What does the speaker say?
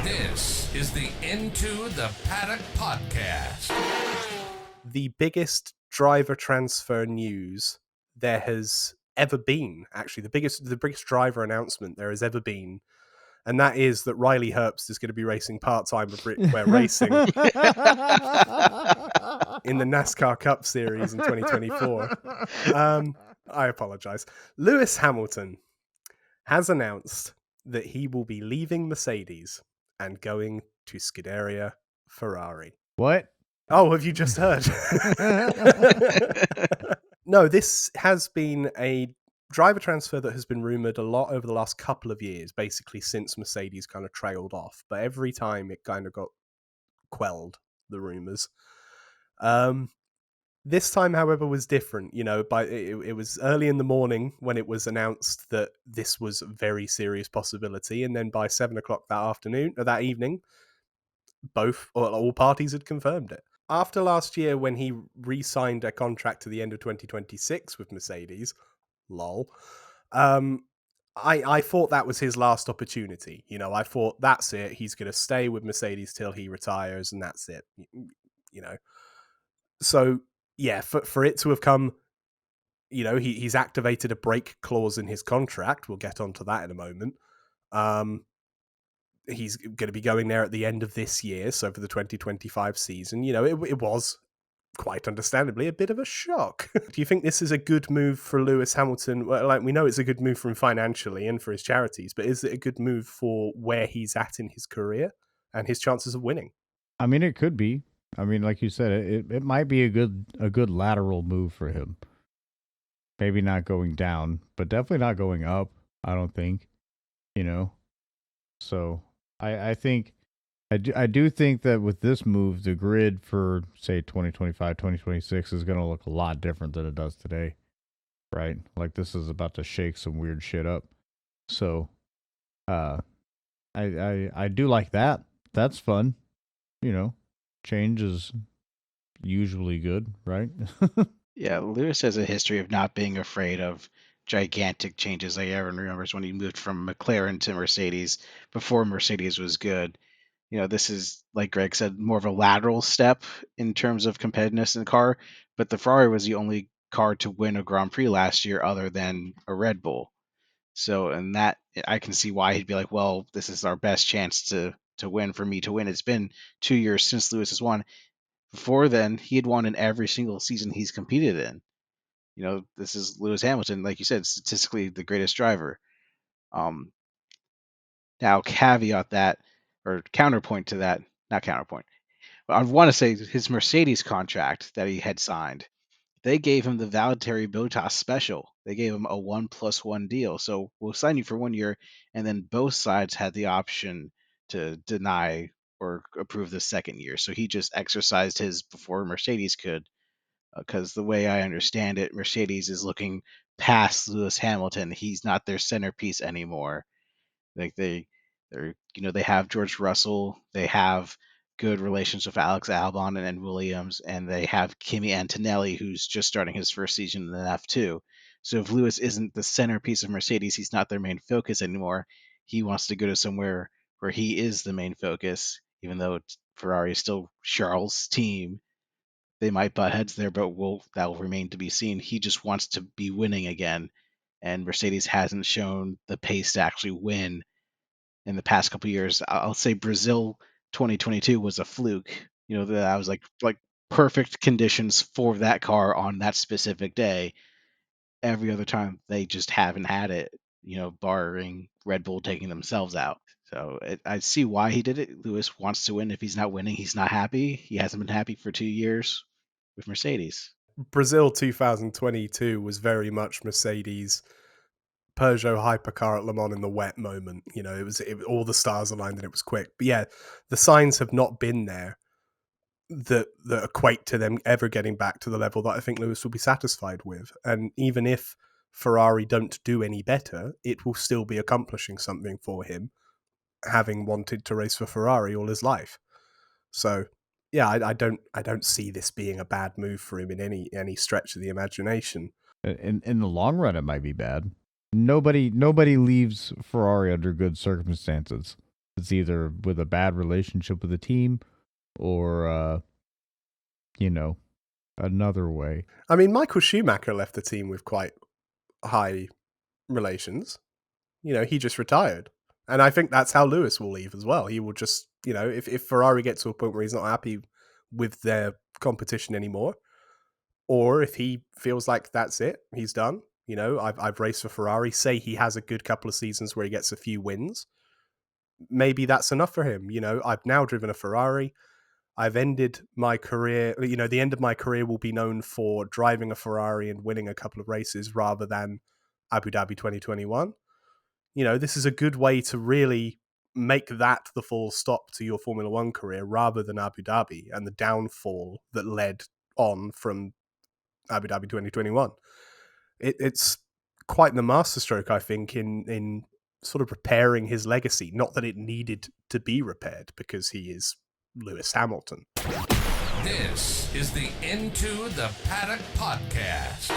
This is the Into the Paddock podcast. The biggest driver transfer news there has ever been, actually, the biggest driver announcement there has ever been, and that is that Riley Herbst is going to be racing part-time with Brickware Racing in the NASCAR Cup Series in 2024. I apologize. Lewis Hamilton has announced that he will be leaving Mercedes and going to Scuderia Ferrari. What? Oh, have you just heard? No, this has been a driver transfer that has been rumoured a lot over the last couple of years, basically since Mercedes kind of trailed off. But every time it kind of got quelled, the rumours. This time, however, was different. It was early in the morning when it was announced that this was a very serious possibility, and then by 7 o'clock that evening, all parties had confirmed it. After last year, when he re-signed a contract to the end of 2026 with Mercedes, lol, I thought that was his last opportunity. I thought that's it. He's going to stay with Mercedes till he retires, and that's it. So yeah, for it to have come, he's activated a break clause in his contract. We'll get onto that in a moment. He's going to be going there at the end of this year, so for the 2025 season. It was quite understandably a bit of a shock. Do you think this is a good move for Lewis Hamilton? Well, we know it's a good move for him financially and for his charities, but is it a good move for where he's at in his career and his chances of winning? I mean, it could be. I mean, like you said, it might be a good lateral move for him. Maybe not going down, but definitely not going up, I don't think. So I do think that with this move, the grid for, say, 2025, 2026 is going to look a lot different than it does today, right? Like, this is about to shake some weird shit up. So I do like that. That's fun. Change is usually good, right? Yeah, Lewis has a history of not being afraid of gigantic changes. Like everyone remembers when he moved from McLaren to Mercedes before Mercedes was good. This is, like Greg said, more of a lateral step in terms of competitiveness in the car. But the Ferrari was the only car to win a Grand Prix last year other than a Red Bull. So, and that I can see why he'd be like, well, this is our best chance to win, for me to win. It's been 2 years since Lewis has won. Before then, he had won in every single season he's competed in. This is Lewis Hamilton, like you said, statistically the greatest driver. Now, caveat that, or counterpoint to that, not counterpoint, but I want to say his Mercedes contract that he had signed, they gave him the Valtteri Bottas special. They gave him a 1+1 deal. So we'll sign you for 1 year, and then both sides had the option to deny or approve the second year. So he just exercised his before Mercedes could, because the way I understand it, Mercedes is looking past Lewis Hamilton. He's not their centerpiece anymore. Like they have George Russell, they have good relations with Alex Albon and Williams, and they have Kimi Antonelli, who's just starting his first season in the F2. So if Lewis isn't the centerpiece of Mercedes, he's not their main focus anymore. He wants to go to somewhere where he is the main focus, even though Ferrari is still Charles' team. They might butt heads there, but that will remain to be seen. He just wants to be winning again, and Mercedes hasn't shown the pace to actually win in the past couple of years. I'll say Brazil 2022 was a fluke. That was like perfect conditions for that car on that specific day. Every other time they just haven't had it, barring Red Bull taking themselves out. So I see why he did it. Lewis wants to win. If he's not winning, he's not happy. He hasn't been happy for 2 years with Mercedes. Brazil 2022 was very much Mercedes Peugeot hypercar at Le Mans in the wet moment. It was all the stars aligned and it was quick. But yeah, the signs have not been there that equate to them ever getting back to the level that I think Lewis will be satisfied with. And even if Ferrari don't do any better, it will still be accomplishing something for him, having wanted to race for Ferrari all his life. So yeah, I don't see this being a bad move for him in any stretch of the imagination. In the long run, it might be bad. Nobody leaves Ferrari under good circumstances. It's either with a bad relationship with the team or, another way. I mean, Michael Schumacher left the team with quite high relations. He just retired. And I think that's how Lewis will leave as well. He will just, if Ferrari get to a point where he's not happy with their competition anymore, or if he feels like that's it, he's done. I've raced for Ferrari. Say he has a good couple of seasons where he gets a few wins. Maybe that's enough for him. I've now driven a Ferrari. I've ended my career. The end of my career will be known for driving a Ferrari and winning a couple of races rather than Abu Dhabi 2021. This is a good way to really make that the full stop to your Formula One career rather than Abu Dhabi and the downfall that led on from Abu Dhabi 2021. It's quite the masterstroke, I think, in sort of repairing his legacy. Not that it needed to be repaired because he is Lewis Hamilton. This is the Into the Paddock podcast.